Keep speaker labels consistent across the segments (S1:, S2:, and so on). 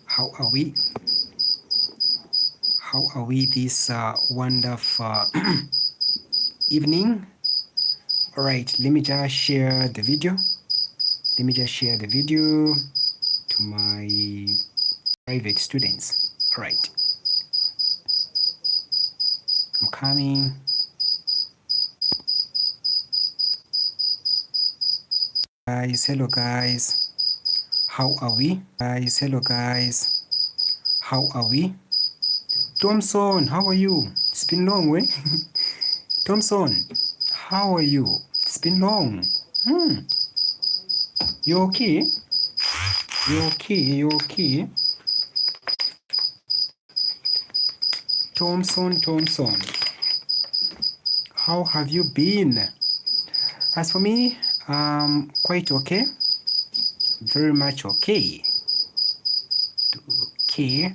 S1: How are we? How are we this wonderful evening? All right, let me just share the video. Let me just share the video to my private students. All right, I'm coming. Guys, hello guys. How are we? Guys, hello guys. How are we? Thompson, how are you? It's been long, way. Thompson, how are you? It's been long. You okay? You okay? You okay? Thompson, how have you been? As for me, quite okay. Very much okay. Okay.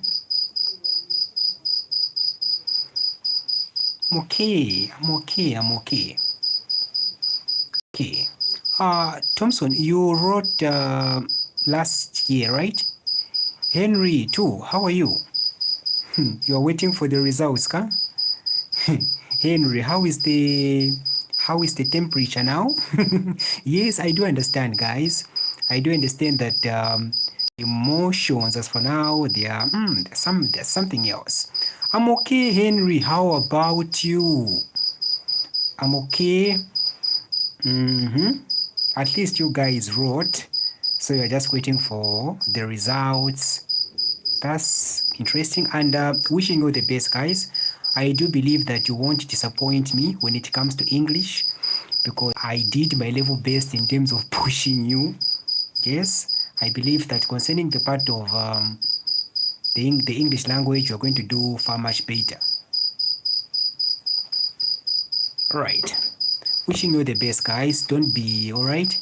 S1: I'm okay. I'm okay. I'm okay. Okay. Thompson, you wrote last year, right? Henry, too. How are you? You are waiting for the results, huh? Henry, how is the temperature now? Yes, I do understand, guys. I do understand that emotions, as for now, there's something else. I'm okay, Henry. How about you? I'm okay. At least you guys wrote, so you're just waiting for the results. That's interesting, and wishing you the best, guys. I do believe that you won't disappoint me when it comes to English, because I did my level best in terms of pushing you. Yes, I believe that concerning the part of the English language, you're going to do far much better. All right. Wishing you the best, guys. Don't be, all right?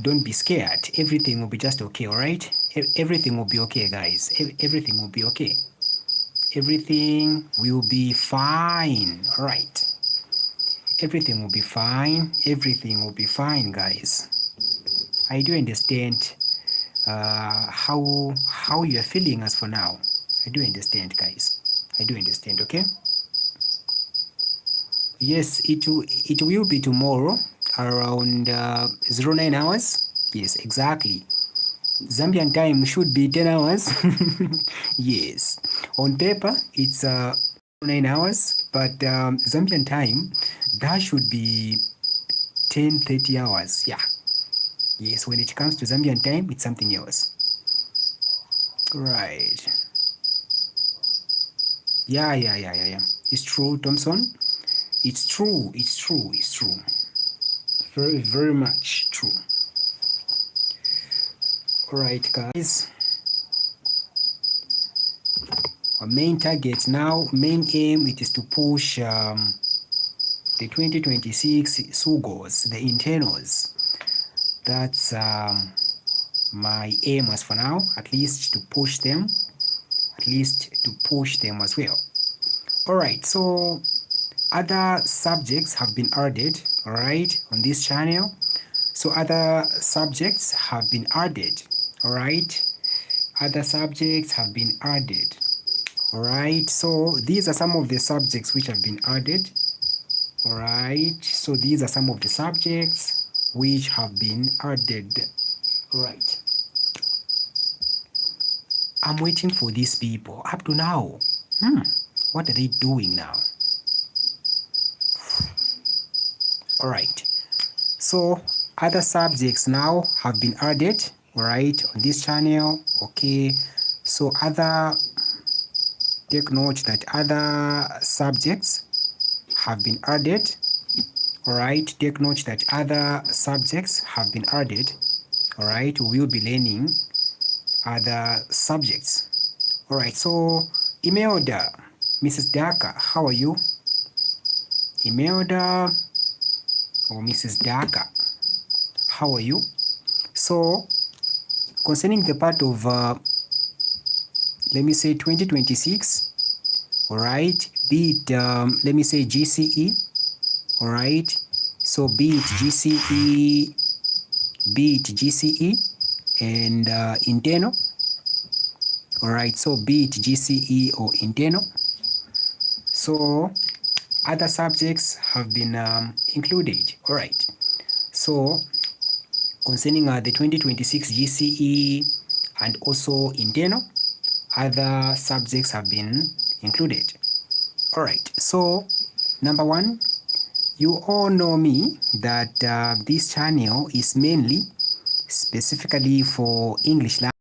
S1: Don't be scared. Everything will be just okay, all right? Everything will be okay, guys. Everything will be okay. Everything will be fine, all right? Everything will be fine. Everything will be fine, guys. I do understand how you are feeling as for now. I do understand, guys. I do understand, okay? Yes, it will be tomorrow around 09 hours. Yes, exactly. Zambian time should be 10 hours. Yes. On paper, it's 9 hours, but Zambian time, that should be 10:30 hours. Yeah. Yes, when it comes to Zambian time, it's something else. Right. Yeah. It's true, Thompson. It's true. Very, very much true. All right, guys. Our main target now, main aim, it is to push the 2026 SUGOs, the internals. That's my aim as for now, at least to push them, as well. All right, so other subjects have been added, all right, on this channel. So other subjects have been added, all right. Other subjects have been added, all right. So these are some of the subjects which have been added, all right. So these are some of the subjects which have been added, all right. I'm waiting for these people up to now. What are they doing now? All right. So other subjects now have been added, all right, on this channel. Okay. So take note that other subjects have been added. All right. Take note that other subjects have been added. All right. We will be learning other subjects. All right. So Imelda, Mrs. Daka, how are you? Imelda or Mrs. Daka, how are you? So concerning the part of let me say 2026, all right, be it let me say GCE, all right. So be it GCE and internal, All right, so be it GCE or internal. So other subjects have been included. All right, so concerning the 2026 GCE and also internal, other subjects have been included. All right, so number one, you all know me that this channel is mainly specifically for English language.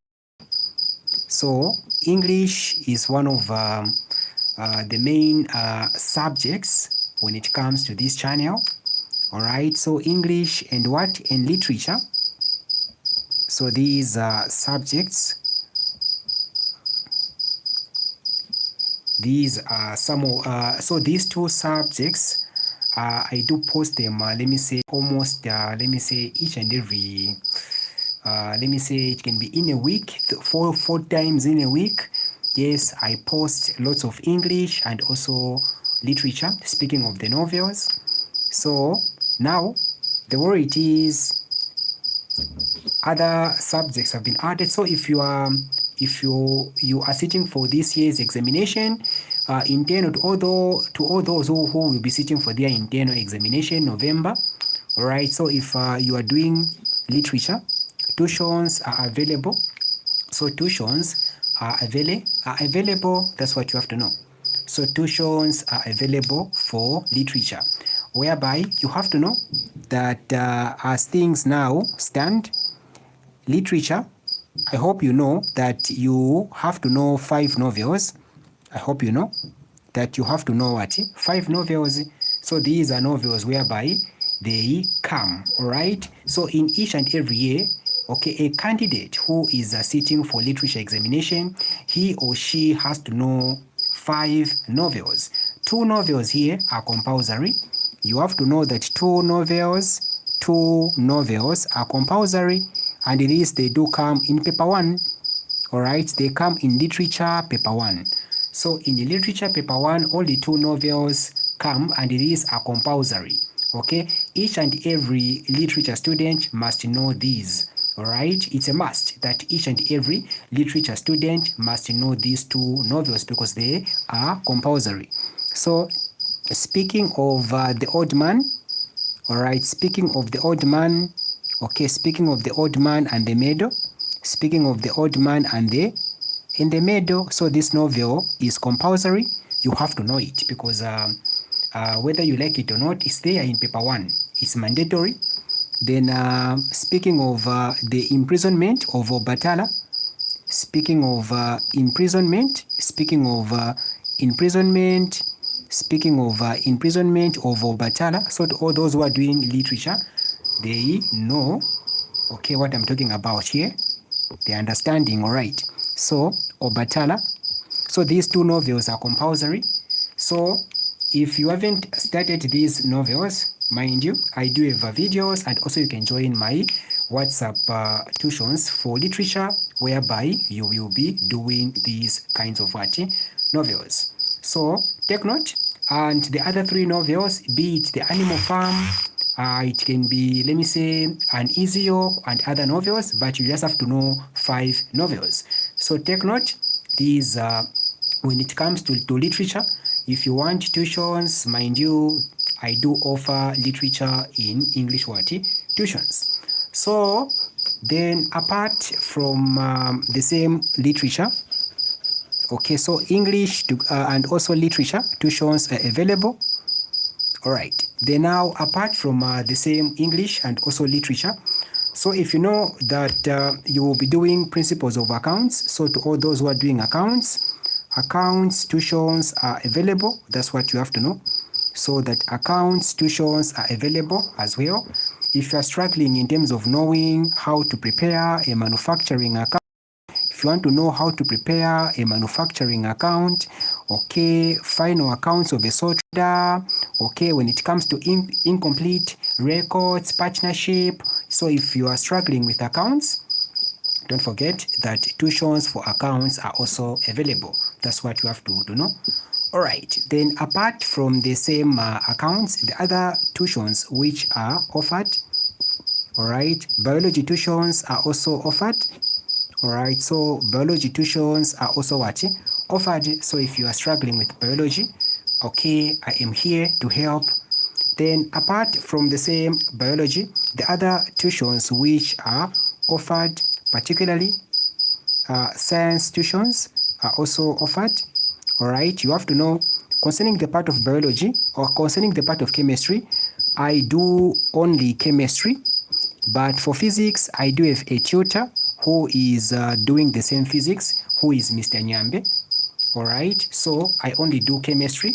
S1: So English is one of the main subjects when it comes to this channel. All right, so English and what? And literature. So these subjects, these are some of, so these two subjects, I do post them, let me say almost, let me say each and every, let me say it can be in a week, four times in a week. Yes, I post lots of English and also literature, speaking of the novels. So now the way it is, other subjects have been added. So if you are sitting for this year's examination, internal, to all those who will be sitting for their internal examination November, all right, so if you are doing literature, tuitions are available. So tuitions are available, that's what you have to know. So tuitions are available for literature, whereby you have to know that as things now stand, literature, I hope you know that you have to know 5 novels. I hope you know that you have to know what? 5 novels. So these are novels whereby they come, all right? So in each and every year, okay, a candidate who is sitting for literature examination, he or she has to know 5 novels. 2 novels here are compulsory. You have to know that 2 novels are compulsory, and these they do come in paper 1. All right, they come in literature paper 1. So in the literature paper 1, only 2 novels come, and these are compulsory. Okay, each and every literature student must know these. All right, it's a must that each and every literature student must know these 2 novels because they are compulsory. So speaking of the odd man, all right, speaking of the odd man, okay, speaking of the odd man and the middle, speaking of the odd man and in the middle, so this novel is compulsory. You have to know it because whether you like it or not, it's there in paper 1. It's mandatory. Then speaking of the imprisonment of Obatala, speaking of imprisonment of Obatala, so to all those who are doing literature, they know, okay, what I'm talking about here. They're understanding, all right. So Obatala, so these 2 novels are compulsory. So if you haven't started these novels, mind you, I do have videos, and also you can join my WhatsApp tuitions for literature, whereby you will be doing these kinds of novels. So take note. And the other 3 novels, be it the Animal Farm, it can be, let me say, An Easy York and other novels, but you just have to know 5 novels. So take note, these when it comes to literature, if you want tuitions, mind you, I do offer literature in English tuitions. So then apart from the same literature, okay, so English and also literature tuitions are available. All right, then now apart from the same English and also literature, so if you know that you will be doing principles of accounts, so to all those who are doing accounts tuitions are available. That's what you have to know. So that accounts tuitions are available as well. If you are struggling in terms of knowing how to prepare a manufacturing account, if you want to know how to prepare a manufacturing account, okay, final accounts of a sole trader, okay, when it comes to incomplete records, partnership. So if you are struggling with accounts, don't forget that tuitions for accounts are also available. That's what you have to know. All right, then apart from the same accounts, the other tuitions which are offered, all right, biology tuitions are also offered. All right, so biology tuitions are also what offered. So if you are struggling with biology, okay, I am here to help. Then apart from the same biology, the other tuitions which are offered, particularly science tuitions, are also offered. All right, you have to know concerning the part of biology or concerning the part of chemistry, I do only chemistry, but for physics, I do have a tutor who is doing the same physics, who is Mr. Nyambe. All right, so I only do chemistry,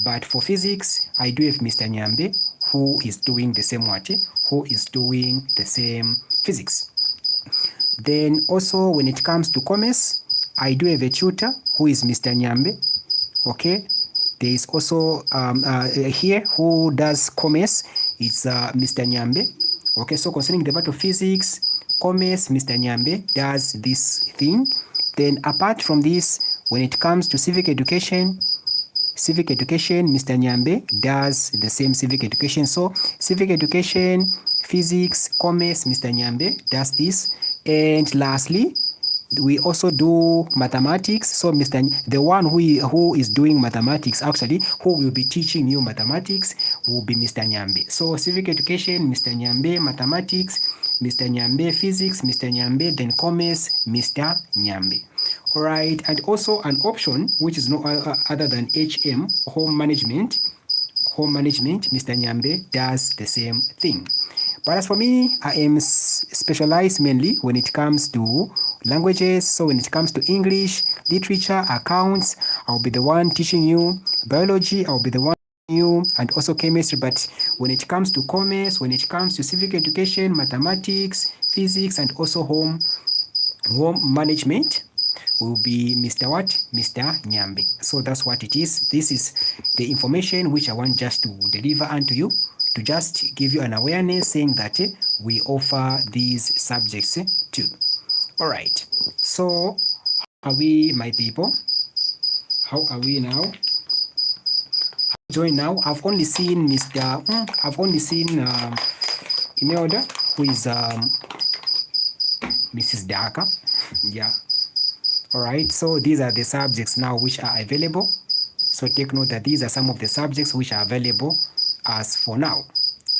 S1: but for physics, I do have Mr. Nyambe who is doing the same what? Who is doing the same physics. Then also when it comes to commerce, I do have a tutor who is Mr. Nyambe. Okay, there is also here who does commerce. It's Mr. Nyambe. Okay, so concerning the part of physics, commerce, Mr. Nyambe does this thing. Then apart from this, when it comes to civic education, Mr. Nyambe does the same civic education. So civic education, physics, commerce, Mr. Nyambe does this. And lastly, we also do mathematics. So the one who is doing mathematics, actually, who will be teaching you mathematics will be Mr. Nyambe. So civic education, Mr. Nyambe, mathematics, Mr. Nyambe, physics, Mr. Nyambe, then commerce, Mr. Nyambe. All right, and also an option which is no other than HM, home management, Mr. Nyambe does the same thing. But as for me, I am specialized mainly when it comes to languages. So when it comes to English, literature, accounts, I'll be the one teaching you. Biology, I'll be the one teaching you, and also chemistry. But when it comes to commerce, when it comes to civic education, mathematics, physics, and also home management, will be Mr. what? Mr. Nyambe. So that's what it is. This is the information which I want just to deliver unto you, to just give you an awareness saying that we offer these subjects too. All right. So how are we, my people? How are we now? Join now. I've only seen Imelda, who is Mrs. Daka. Yeah. All right, so these are the subjects now which are available. So take note that these are some of the subjects which are available as for now.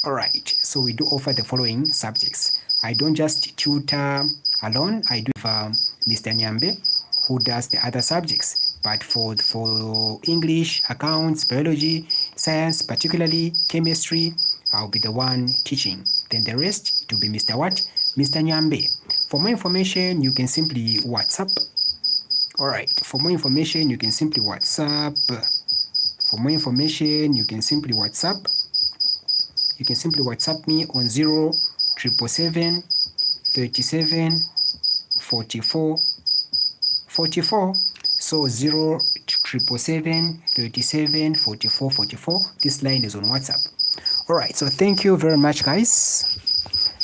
S1: All right, so we do offer the following subjects. I don't just tutor alone. I do have Mr. Nyambe who does the other subjects. But for English, accounts, biology, science, particularly chemistry, I'll be the one teaching. Then the rest to be Mr. what? Mr. Nyambe. For more information, you can simply WhatsApp. All right, for more information, you can simply WhatsApp. For more information, you can simply WhatsApp. You can simply WhatsApp me on 0777 37 44 44. So 0777 37 44 44. This line is on WhatsApp. All right, so thank you very much, guys.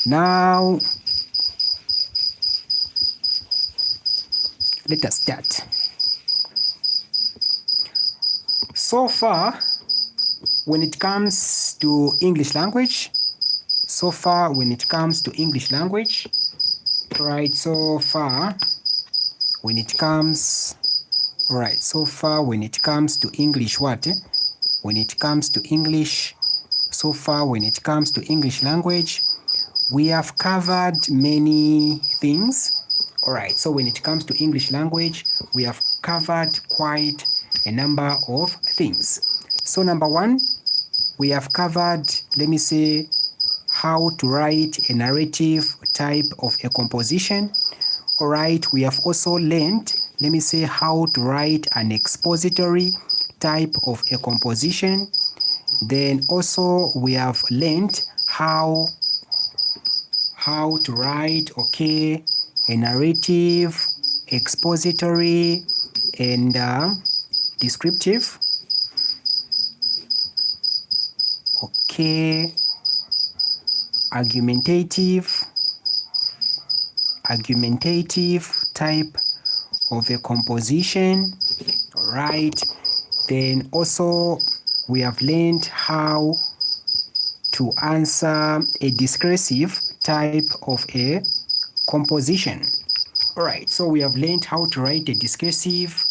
S1: Now, let us start. So far, when it comes to English language, right, so far when it comes to English language, what? When it comes to English, so far when it comes to English language, we have covered many things. All right, so when it comes to English language, we have covered quite a number of things. So number one, we have covered, let me say, how to write a narrative type of a composition. All right, we have also learned, let me say, how to write an expository type of a composition. Then also we have learned how to write, okay, a narrative, expository, and descriptive. Okay, argumentative type of a composition. All right. Then also we have learned how to answer a discursive type of a composition. Alright, so we have learned how to write a discursive,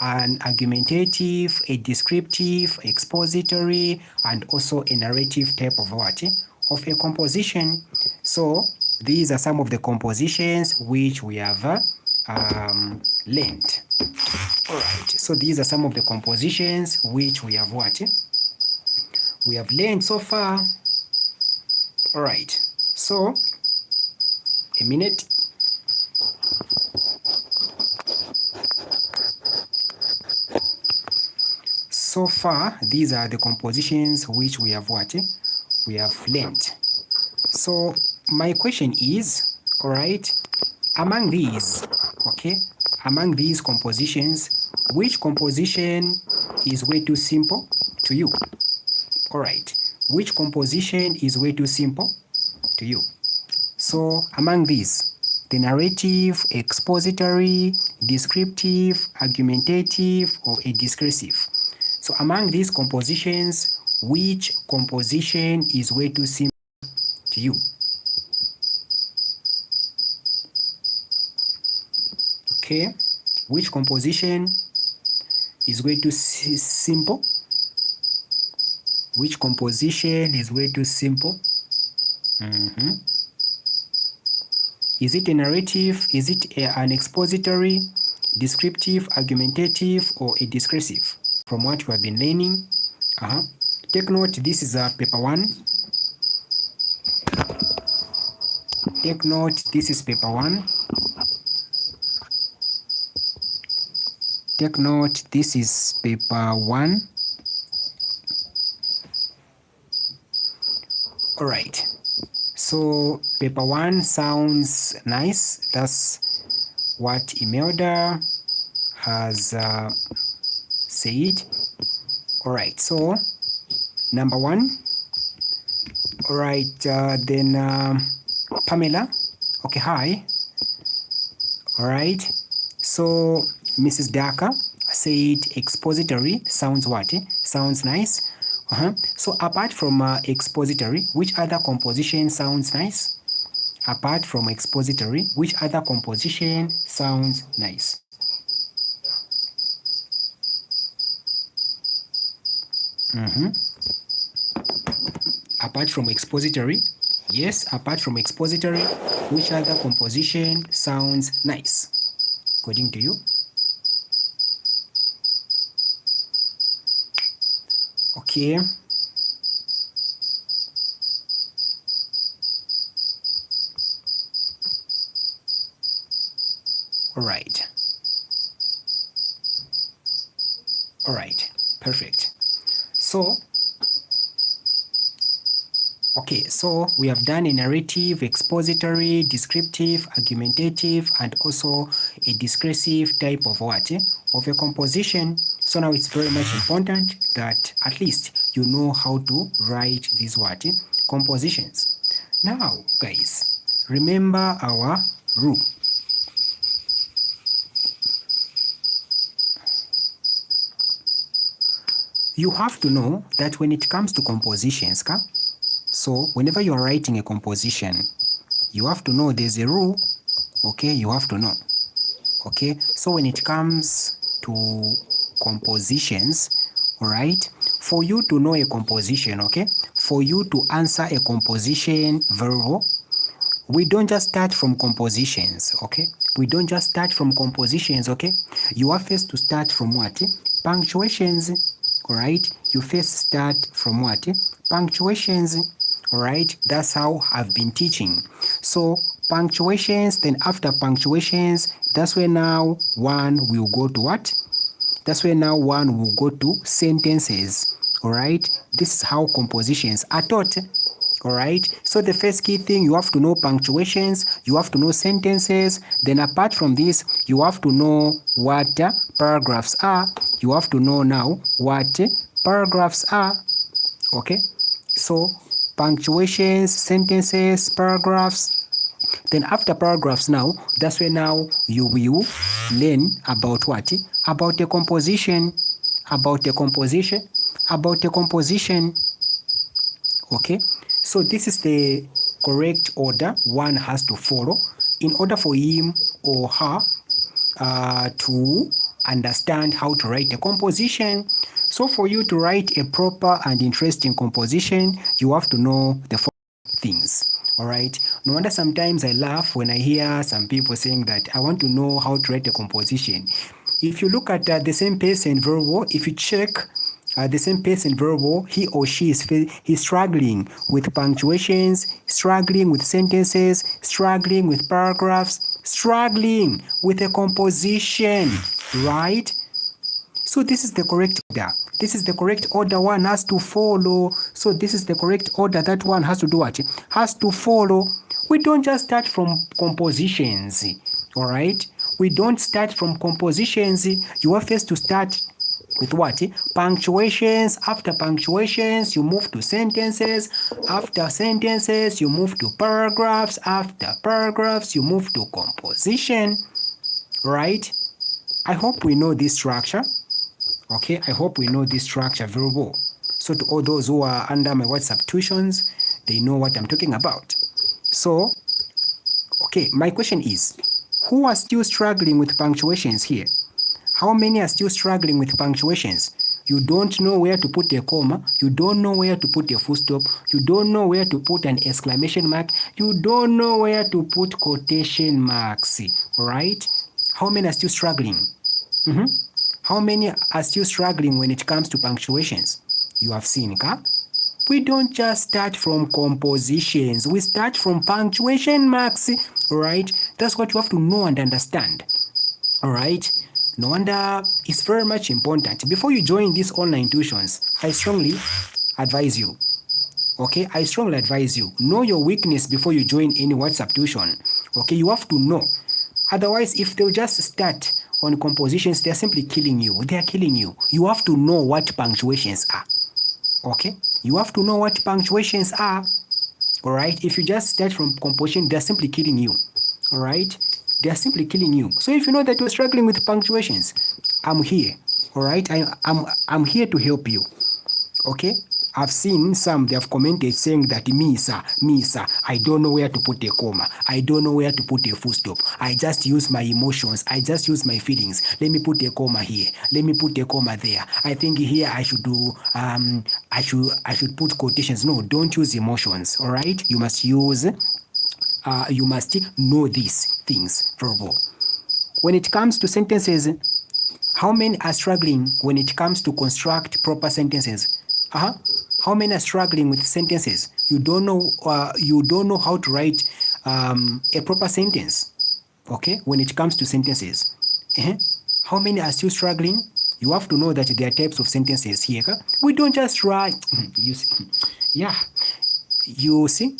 S1: an argumentative, a descriptive, expository, and also a narrative type of what? Of a composition. So these are some of the compositions which we have learned. Alright, so these are some of the compositions which we have what? We have learned so far. Alright, so a minute. So far, these are the compositions which we have what? We have learned. So my question is, all right, among these, okay, among these compositions, which composition is way too simple to you? All right, which composition is way too simple to you? So among these, the narrative, expository, descriptive, argumentative, or a discursive. So among these compositions, which composition is way too simple to you? Okay, which composition is way too simple? Which composition is way too simple? Is it a narrative? Is it an expository, descriptive, argumentative, or a discursive? From what you have been learning, take note, this is paper 1. Take note, this is paper 1. Take note, this is paper 1. All right. So paper 1 sounds nice. That's what Imelda has said. All right. So number 1. All right. Then Pamela. Okay. Hi. All right. So Mrs. Daka said expository sounds what? Sounds nice. So apart from expository, which other composition sounds nice? Apart from expository, which other composition sounds nice? Apart from expository, yes, apart from expository, which other composition sounds nice, according to you? Okay. All right. All right. Perfect. So, okay, so we have done a narrative, expository, descriptive, argumentative, and also a discursive type of what? Of a composition. So now it's very much important that at least you know how to write these what? Compositions. Now, guys, remember our rule. You have to know that when it comes to compositions, so whenever you are writing a composition, you have to know there's a rule, okay? You have to know, okay? So when it comes to compositions, all right, for you to know a composition, okay, for you to answer a composition very well, we don't just start from compositions, okay? We don't just start from compositions, okay? You are first to start from what? Punctuations, all right? You first start from what? Punctuations, all right? That's how I've been teaching. So punctuations, then after punctuations, that's where now one will go to what? That's where now one will go to sentences, all right? This is how compositions are taught. All right, so the first key thing, you have to know punctuations, you have to know sentences. Then apart from this, you have to know what paragraphs are. You have to know now what paragraphs are. Okay, so punctuations, sentences, paragraphs. Then after paragraphs now, that's where now you will learn about what? About a composition, about a composition, about a composition. Okay. So this is the correct order one has to follow in order for him or her to understand how to write a composition. So for you to write a proper and interesting composition, you have to know the following things. All right. No wonder sometimes I laugh when I hear some people saying that I want to know how to write a composition. If you look at the same person verbal, if you check the same person verbal, he or she is struggling with punctuations, struggling with sentences, struggling with paragraphs, struggling with a composition, right? So this is the correct order. This is the correct order one has to follow. So this is the correct order that one has to do what? Has to follow. We don't just start from compositions, all right? We don't start from compositions. You have first to start with what? Punctuations. After punctuations, you move to sentences. After sentences, you move to paragraphs. After paragraphs, you move to composition, right? I hope we know this structure. Okay, I hope we know this structure very well. So to all those who are under my WhatsApp tuitions, they know what I'm talking about. So, okay, my question is, who are still struggling with punctuations here? How many are still struggling with punctuations? You don't know where to put a comma, you don't know where to put a full stop, you don't know where to put an exclamation mark, you don't know where to put quotation marks, all right? How many are still struggling? How many are still struggling when it comes to punctuations? You have seen, okay? We don't just start from compositions, we start from punctuation marks, all right? That's what you have to know and understand, all right? No wonder it's very much important. Before you join these online tuitions, I strongly advise you, okay? I strongly advise you, know your weakness before you join any WhatsApp tuition, okay? You have to know. Otherwise, if they'll just start on compositions, they're simply killing you. They are killing you. You have to know what punctuations are. Okay? You have to know what punctuations are. All right? If you just start from composition, they're simply killing you. All right? They're simply killing you. So if you know that you're struggling with punctuations, I'm here. All right? I'm here to help you. Okay? I've seen some, they have commented saying that me sir, I don't know where to put a comma. I don't know where to put a full stop. I just use my emotions. I just use my feelings. Let me put a comma here. Let me put a comma there. I think here I should do, I should put quotations. No, don't use emotions. All right? You must use, you must know these things verbal. When it comes to sentences, how many are struggling when it comes to construct proper sentences? How many are struggling with sentences? You don't know how to write a proper sentence. Okay, when it comes to sentences, how many are still struggling? You have to know that there are types of sentences here. We don't just write. You see, yeah, you see.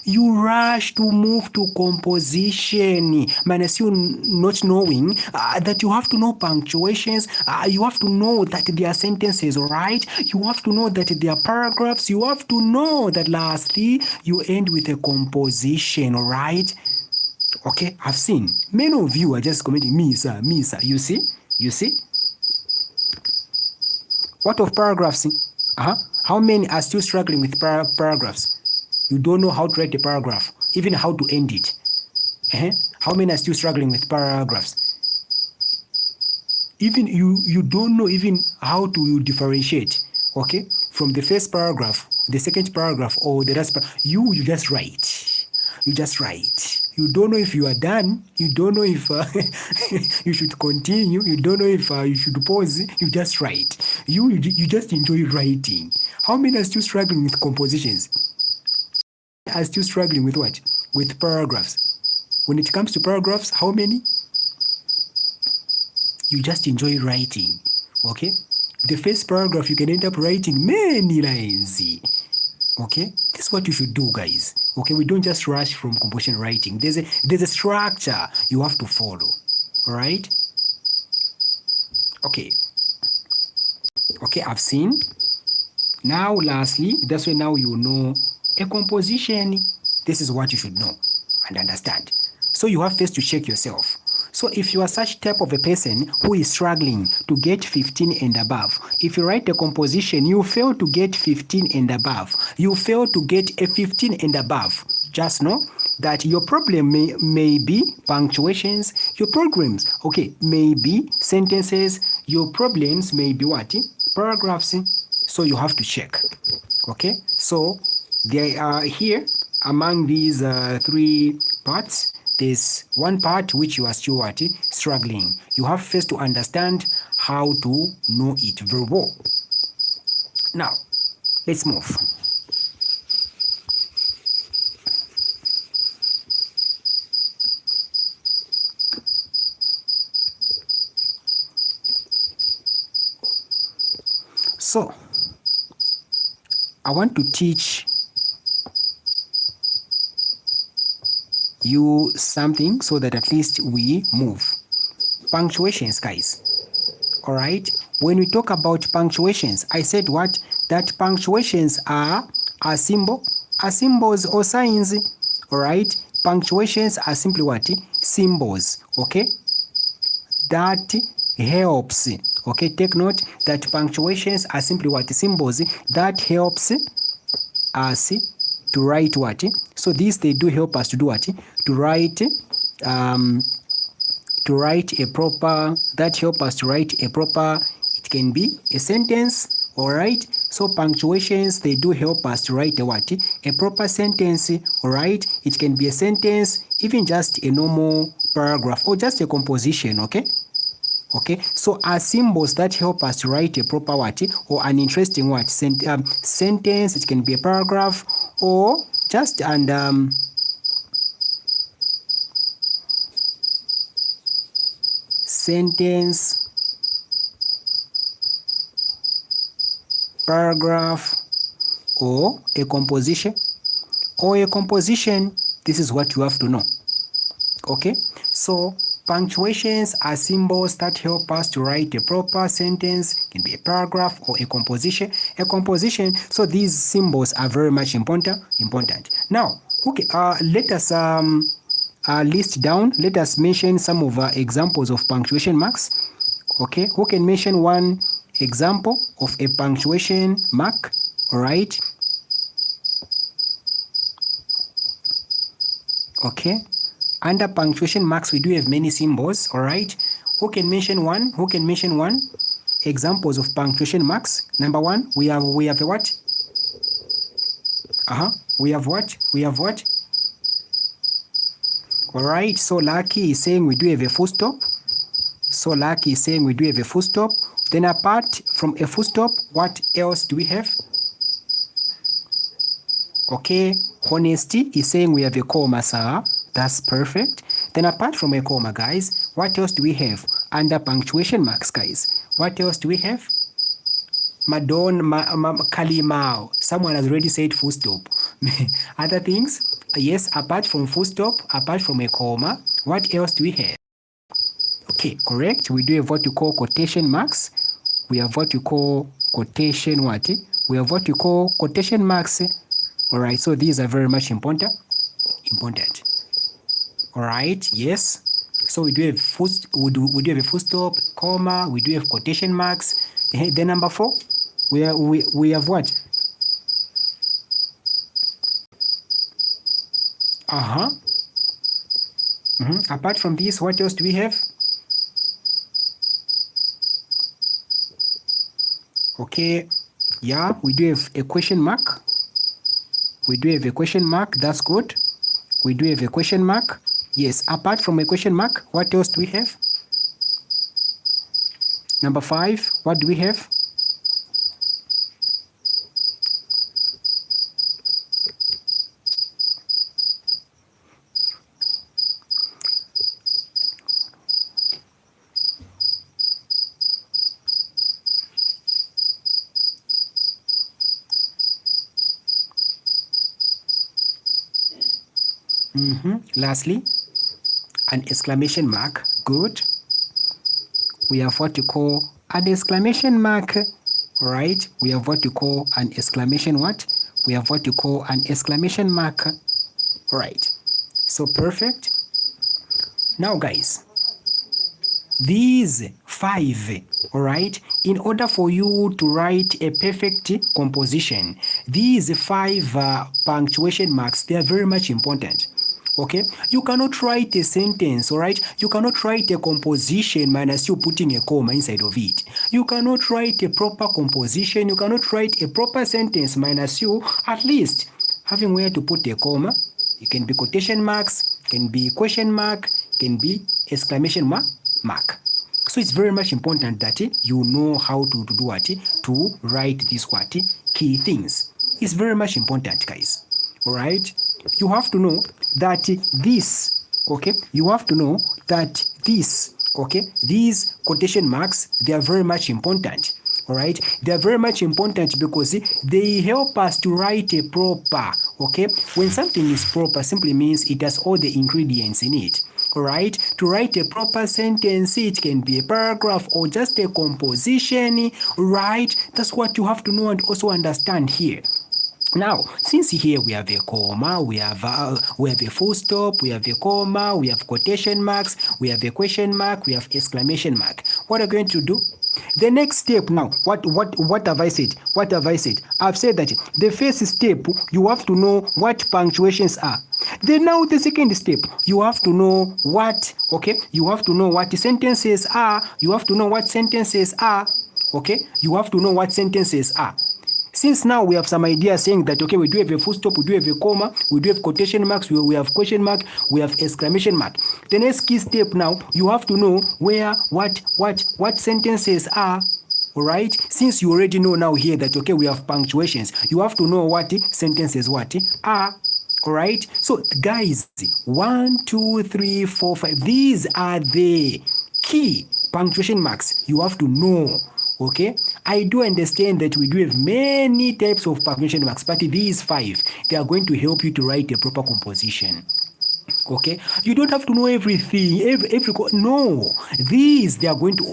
S1: You rush to move to composition, minus you not knowing that you have to know punctuations, you have to know that there are sentences, right? You have to know that there are paragraphs, you have to know that lastly, you end with a composition, right? Okay, I've seen. Many of you are just commenting, me sir, you see? You see? What of paragraphs? How many are still struggling with paragraphs? You don't know how to write a paragraph, even how to end it. How many are still struggling with paragraphs? Even you don't know even how to differentiate, okay, from the first paragraph, the second paragraph, or the last paragraph. You just write. You just write. You don't know if you are done. You don't know if you should continue. You don't know if you should pause. You just write. You just enjoy writing. How many are still struggling with compositions? Are still struggling with what? With paragraphs. When it comes to paragraphs, how many? You just enjoy writing, okay? The first paragraph, you can end up writing many lines, okay? That's what you should do, guys, okay? We don't just rush from composition writing. There's a structure you have to follow, all right? Okay, I've seen. Now, lastly, that's why now you know a composition. This is what you should know and understand. So you have first to check yourself. So if you are such type of a person who is struggling to get 15 and above, if you write a composition, you fail to get 15 and above, you fail to get a 15 and above, just know that your problem may be punctuations, Your programs, okay, maybe sentences. Your problems may be what? Paragraphs. So you have to check. Okay, so they are here among these three parts. There's one part which you are still what? Struggling. You have first to understand how to know it very well. Now, let's move. So, I want to teach you something so that at least we move. Punctuations, guys. All right. When we talk about punctuations, I said what? That punctuations are symbols or signs. All right. Punctuations are simply what? Symbols. Okay. That helps. Okay. Take note that punctuations are simply what? Symbols that helps us to write what? So these, they do help us to do what? To write a proper, that help us to write a proper, it can be a sentence. All right. So punctuations, they do help us to write a what? A proper sentence. All right. It can be a sentence, even just a normal paragraph, or just a composition. Okay. Okay, so are symbols that help us to write a proper what, or an interesting what, sentence. It can be a paragraph, or just sentence, paragraph, or a composition. This is what you have to know. Okay, so punctuations are symbols that help us to write a proper sentence. It can be a paragraph or a composition. So these symbols are very much important. Now, okay, let us list down. Let us mention some of examples of punctuation marks. Okay, who can mention one example of a punctuation mark? All right. Okay. Under punctuation marks, we do have many symbols. All right. Who can mention one? Examples of punctuation marks. Number one, we have a what? We have what? All right. So Lucky is saying we do have a full stop. Then apart from a full stop, what else do we have? Okay. Honesty is saying we have a comma, sir. That's perfect. Then apart from a comma, guys, what else do we have under punctuation marks, guys? What else do we have? Kalimao. Someone has already said full stop. Other things? Yes, apart from full stop, apart from a comma, what else do we have? Okay, correct. We do have what you call quotation marks. We have what you call quotation what? We have what you call quotation marks. All right, so these are very much important. All right, yes. So we do have we do have a full stop, comma. We do have quotation marks. Then number 4, we have what? Apart from this, what else do we have? Okay, yeah, we do have a question mark. That's good. We do have a question mark. Yes, apart from a question mark, what else do we have? Number 5, what do we have? Lastly, an exclamation mark. Good. We have what you call an exclamation mark. All right. We have what you call an exclamation what? We have what you call an exclamation mark. All right. So perfect. Now, guys, these 5, all right, in order for you to write a perfect composition, these 5 punctuation marks, they are very much important. Okay, you cannot write a sentence, all right? You cannot write a composition minus you putting a comma inside of it. You cannot write a proper composition. You cannot write a proper sentence minus you at least having where to put a comma. It can be quotation marks, can be question mark, can be exclamation mark. So it's very much important that you know how to do what? To write these what? Key things. It's very much important, guys. All right? You have to know that this, okay? You have to know that this, okay? These quotation marks, they are very much important. All right, they are very much important because they help us to write a proper, okay? When something is proper, simply means it has all the ingredients in it. All right, to write a proper sentence, it can be a paragraph or just a composition, right? That's what you have to know and also understand here. Now, since here we have a comma, we have a full stop, we have a comma, we have quotation marks, we have a question mark, we have exclamation mark. What are we going to do? The next step now, what have I said? What have I said? I've said that the first step, you have to know what punctuations are. Then now the second step, you have to know what, okay? You have to know what sentences are. You have to know what sentences are, okay? You have to know what sentences are. Since now we have some idea saying that, okay, we do have a full stop, we do have a comma, we do have quotation marks, we have question mark, we have exclamation mark. The next key step now, you have to know where, what sentences are, all right? Since you already know now here that, okay, we have punctuations, you have to know what sentences are. All right, so guys, 1, 2, 3, 4, 5, these are the key punctuation marks you have to know. Okay, I do understand that we do have many types of punctuation marks, but these 5, they are going to help you to write a proper composition. Okay, you don't have to know everything, no, these, they are going to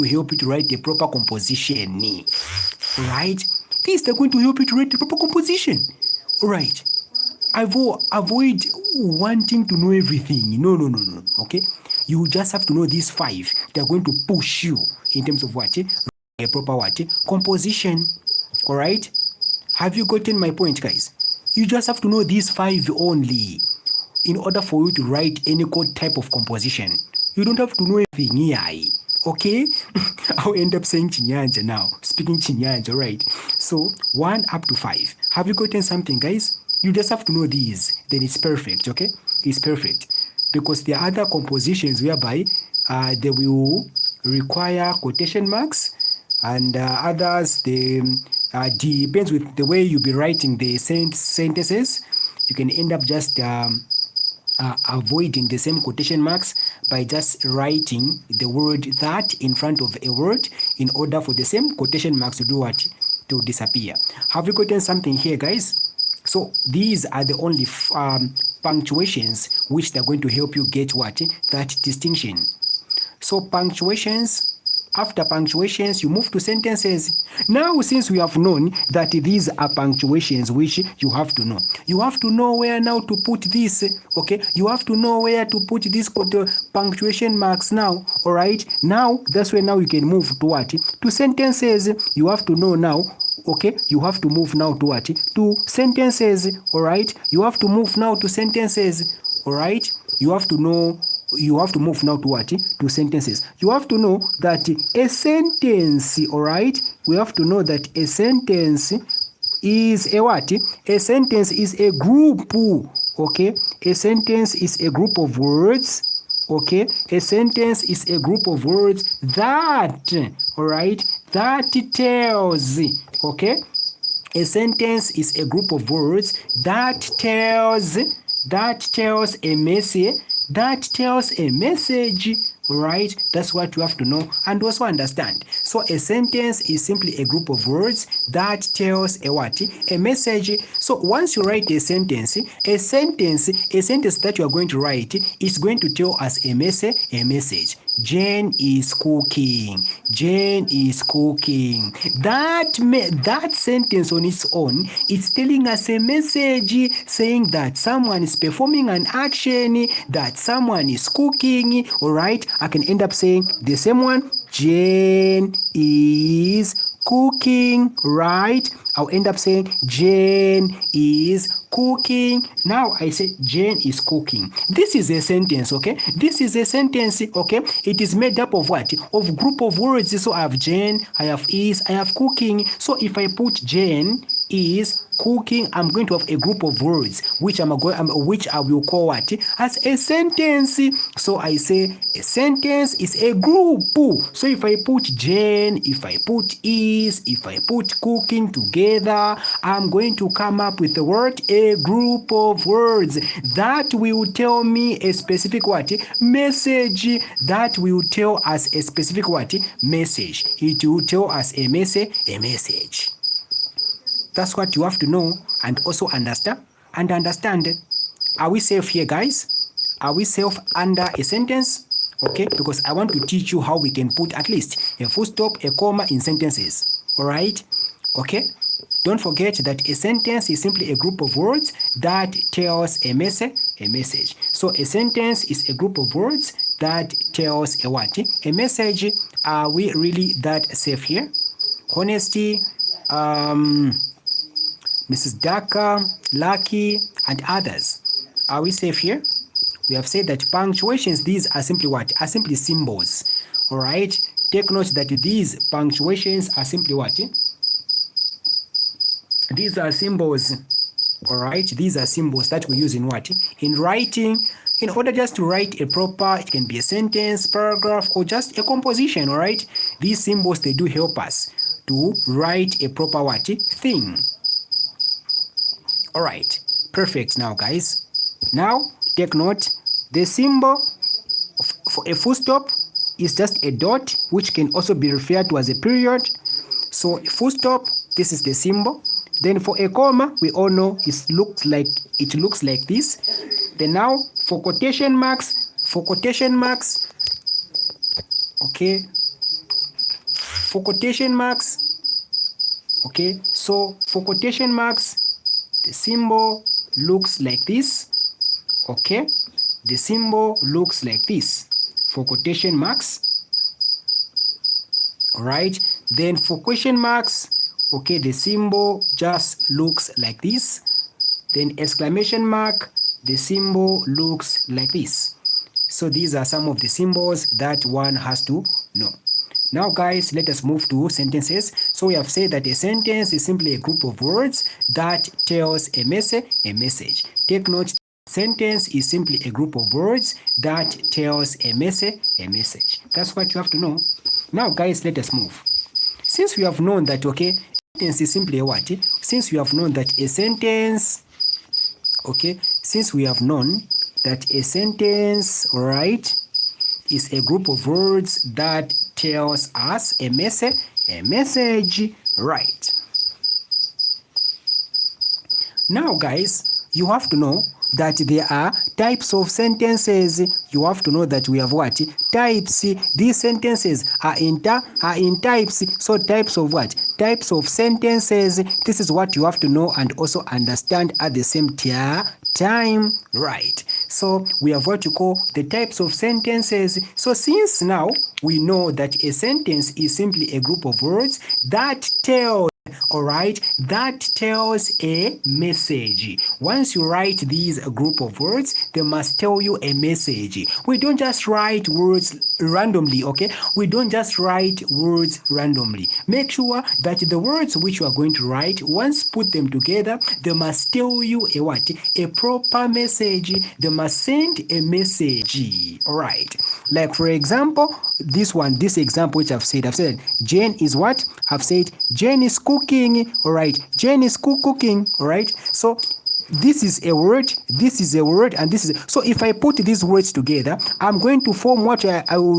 S1: help you to write a proper composition, right? These, they're going to help you to write a proper composition. All right, avoid wanting to know everything. No, okay? You just have to know these 5. They're going to push you in terms of what? A proper what? Composition. All right? Have you gotten my point, guys? You just have to know these 5 only in order for you to write any type of composition. You don't have to know everything here. Okay? I'll end up saying Chinyanja now. Speaking Chinyanja, right? So 1 up to 5. Have you gotten something, guys? You just have to know these. Then it's perfect, okay? It's perfect. Because there are other compositions whereby they will require quotation marks, and others, they depends with the way you'll be writing the sentences. You can end up just avoiding the same quotation marks by just writing the word that in front of a word in order for the same quotation marks to do what? To disappear. Have you gotten something here, guys? So these are the only punctuations which they're going to help you get what? That distinction. So punctuations, after punctuations, you move to sentences. Now, since we have known that these are punctuations which you have to know where now to put this, okay? You have to know where to put these punctuation marks now, all right? Now, that's where now you can move to what? To sentences. You have to know now, okay? You have to move now to what? To sentences, all right? You have to move now to sentences, all right? You have to move now to what? To sentences. You have to know that a sentence, all right? We have to know that a sentence is a what? A sentence is a group, okay? A sentence is a group of words, okay? A sentence is a group of words that, all right? That tells, okay? A sentence is a group of words that tells a message. That tells a message, right? That's what you have to know and also understand. So a sentence is simply a group of words that tells a what? A message. So once you write a sentence that you are going to write is going to tell us a message. Jane is cooking. Jane is cooking. That sentence on its own, it's telling us a message saying that someone is performing an action, that someone is cooking. All right, I can end up saying the same one. Jane is cooking, right? I'll end up saying Jane is cooking. Now I say Jane is cooking. This is a sentence, okay? This is a sentence, okay? It is made up of what? Of group of words. So I have Jane, I have is, I have cooking. So if I put Jane is cooking, I'm going to have a group of words which I will call what? As a sentence. So I say a sentence is a group. So if I put Jane, if I put is, if I put cooking together, I'm going to come up with the word a group of words that will tell me a specific what? Message. That will tell us a specific what? Message. It will tell us a message. That's what you have to know and also understand. Are we safe here, guys? Are we safe under a sentence? Okay, because I want to teach you how we can put at least a full stop, a comma in sentences. All right? Okay? Don't forget that a sentence is simply a group of words that tells a message. So a sentence is a group of words that tells a what? A message. Are we really that safe here? Honesty, Mrs. Daka, Lucky, and others. Are we safe here? We have said that punctuations, these are simply what? Are simply symbols. All right? Take note that these punctuations are simply what? These are symbols. All right? These are symbols that we use in what? In writing. In order just to write a proper, it can be a sentence, paragraph, or just a composition. All right? These symbols, they do help us to write a proper what? Thing. All right, perfect now, guys. Now, take note, the symbol for a full stop is just a dot, which can also be referred to as a period. So, a full stop, this is the symbol. Then for a comma, we all know it looks like this. Then now, for quotation marks, okay, for quotation marks, okay, so for quotation marks, the symbol looks like this, okay? The symbol looks like this for quotation marks, all right? Then for question marks, okay, the symbol just looks like this. Then exclamation mark, the symbol looks like this. So these are some of the symbols that one has to know. Now, guys, let us move to sentences. So we have said that a sentence is simply a group of words that tells a message. Take note, sentence is simply a group of words that tells a message. That's what you have to know. Now, guys, let us move. Since we have known that, okay, sentence is simply a what? Since we have known that a sentence, okay, since we have known that a sentence, all right, is a group of words that tells us a message, right? Now, guys, you have to know that there are types of sentences. You have to know that we have what? Types. These sentences are in types. So types of what? Types of sentences. This is what you have to know and also understand at the same time, right? So we have what you call the types of sentences. So since now we know that a sentence is simply a group of words that tell, all right, that tells a message. Once you write these group of words, they must tell you a message. We don't just write words randomly, okay? We don't just write words randomly. Make sure that the words which you are going to write, once put them together, they must tell you a what? A proper message. They must send a message. All right. Like for example, this example which I've said Jane is what? I've said Jane is cooking. All right. Jane is cooking. All right. So this is a word, and this is so if I put these words together, I'm going to form what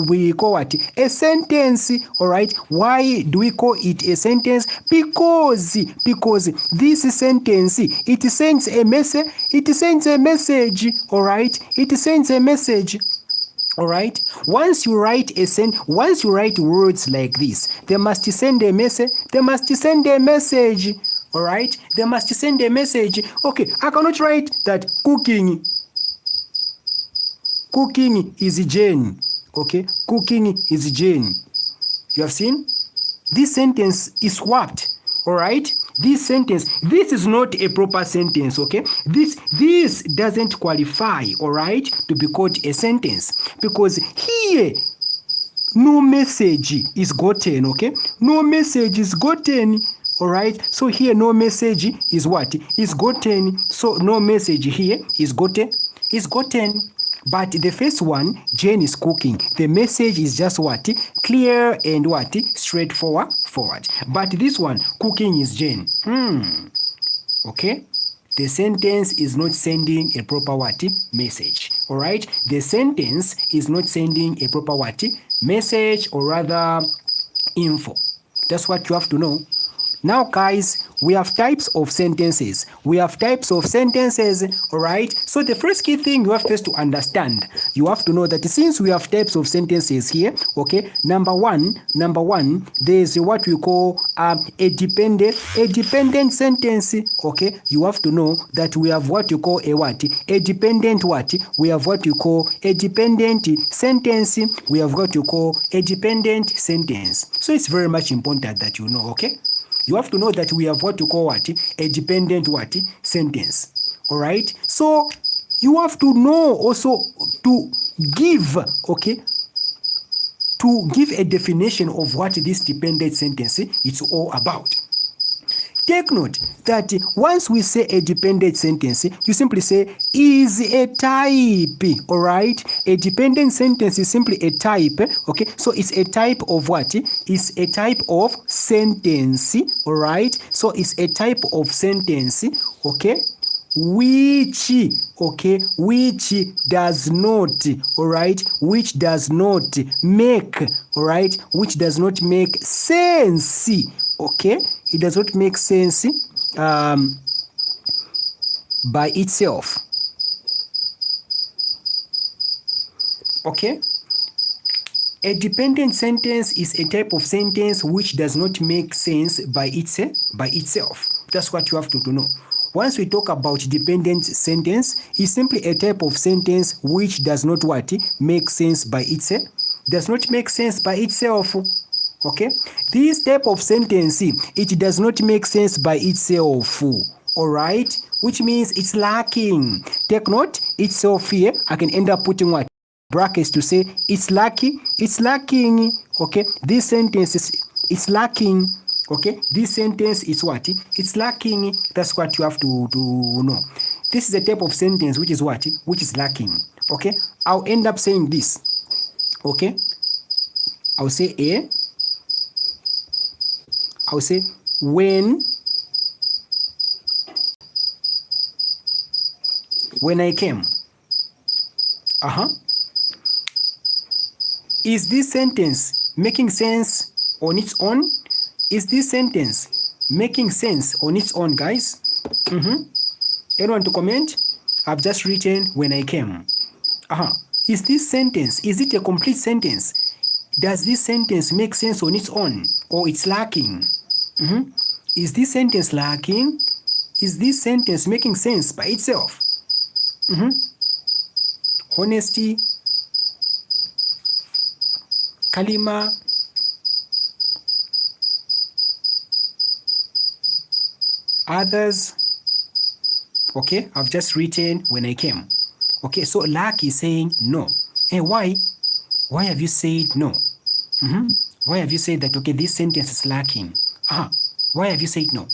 S1: we call what? A sentence. All right. Why do we call it a sentence? Because this sentence, it sends a message. All right. It sends a message. All right. Once you write words like this, they must send a message. All right. They must send a message. Okay. I cannot write that cooking is Jane. Okay. Cooking is Jane. You have seen? This sentence is what? All right, this sentence, this is not a proper sentence. Okay, this doesn't qualify, all right, to be called a sentence, because here no message is gotten. Okay, no message is gotten. All right, so here no message is what is gotten. So no message here is gotten. But the first one, Jane is cooking, the message is just what? Clear and what? Straightforward. But this one, cooking is Jane. Okay, the sentence is not sending a proper what? Message. All right, the sentence is not sending a proper what? Message, or rather info. That's what you have to know. Now guys, we have types of sentences. All right, so the first key thing you have first to understand, you have to know that since we have types of sentences here, okay, number one, there's what we call a dependent sentence. Okay, you have to know that we have what you call a dependent we have what you call a dependent sentence. We have what you call a dependent sentence. So it's very much important that you know. Okay, you have to know that we have what you call a dependent sentence. All right, so you have to know also to give, okay, to give a definition of what this dependent sentence is all about. Take note that once we say a dependent sentence, you simply say is a type. All right, a dependent sentence is simply a type. Okay, so it's a type of what? It's a type of sentence. All right, so it's a type of sentence. Okay, which does not, all right, which does not make, all right, which does not make sense. Okay, it does not make sense by itself. Okay, a dependent sentence is a type of sentence which does not make sense by itself. That's what you have to know. Once we talk about dependent sentence, it's simply a type of sentence which does not what? Make sense by itself. Does not make sense by itself. Okay, this type of sentence, it does not make sense by itself. All right, which means it's lacking. Take note, itself here, I can end up putting what? Brackets to say it's lacking. Okay, this sentence is it's lacking. Okay, this sentence is what? It's lacking. That's what you have to know. This is a type of sentence which is what? Which is lacking. Okay, I'll end up saying this. Okay, I'll say A. I'll say when I came. Is this sentence making sense on its own? Is this sentence making sense on its own, guys? Anyone to comment? I've just written when I came. Is this sentence, is it a complete sentence? Does this sentence make sense on its own, or it's lacking? Is this sentence lacking? Is this sentence making sense by itself? Honesty, Kalima, others. Okay, I've just written when I came. Okay, so lack is saying no. Hey, why? Why have you said no? Why have you said that, okay, this sentence is lacking? Why have you said no?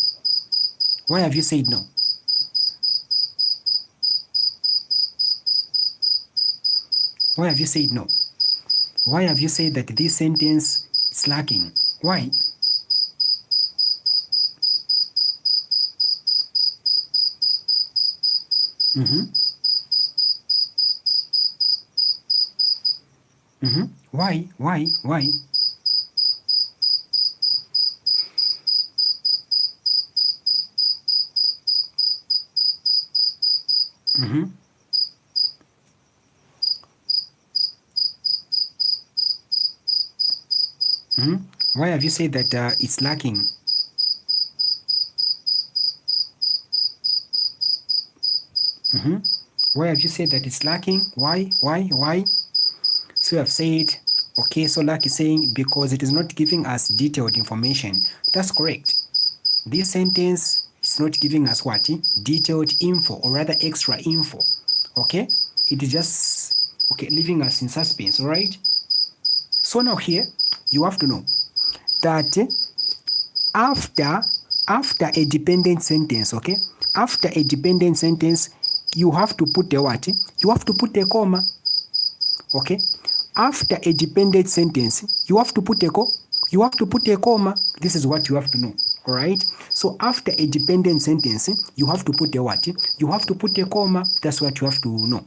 S1: Why have you said no? Why have you said no? Why have you said that this sentence is lacking? Why? Why? Why have you said that it's lacking? Why have you said that it's lacking? Why? So you have said, Okay, so like saying because it is not giving us detailed information. That's correct. This sentence is not giving us what? Detailed info, or rather extra info. Okay, it is just leaving us in suspense. All right. So now here you have to know that after a dependent sentence, okay, after a dependent sentence, you have to put a what? You have to put a comma. Okay, after a dependent sentence, you have to put a comma. This is what you have to know. All right. So after a dependent sentence, you have to put a what? You have to put a comma. That's what you have to know.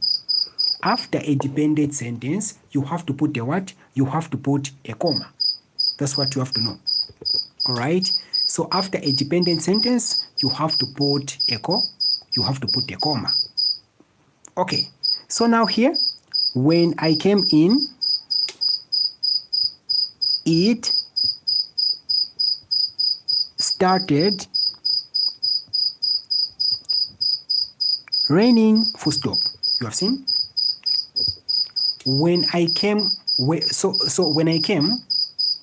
S1: After a dependent sentence, you have to put a what? You have to put a comma. That's what you have to know. All right. So after a dependent sentence, you have to put a comma. Okay. So now here, when I came in, it started raining, full stop. You have seen? When I came, so when I came,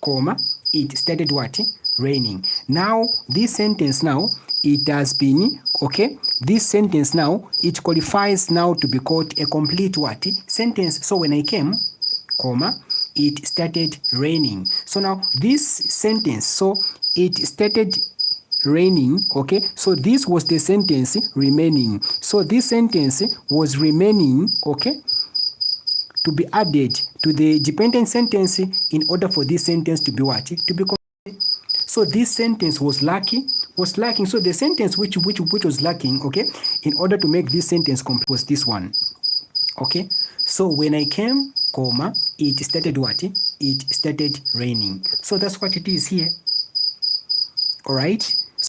S1: comma, it started what? Raining. Now this sentence now, it has been, okay, this sentence now, it qualifies now to be called a complete what? Sentence. So when I came, comma, it started raining. So now this sentence, so it started raining, okay, so this was the sentence remaining. So this sentence was remaining, okay, to be added to the dependent sentence in order for this sentence to be what? To be complete. So this sentence was lacking. So the sentence which was lacking, okay, in order to make this sentence complete was this one. Okay, so when I came, comma, it started what? It started raining. So that's what it is here. All right.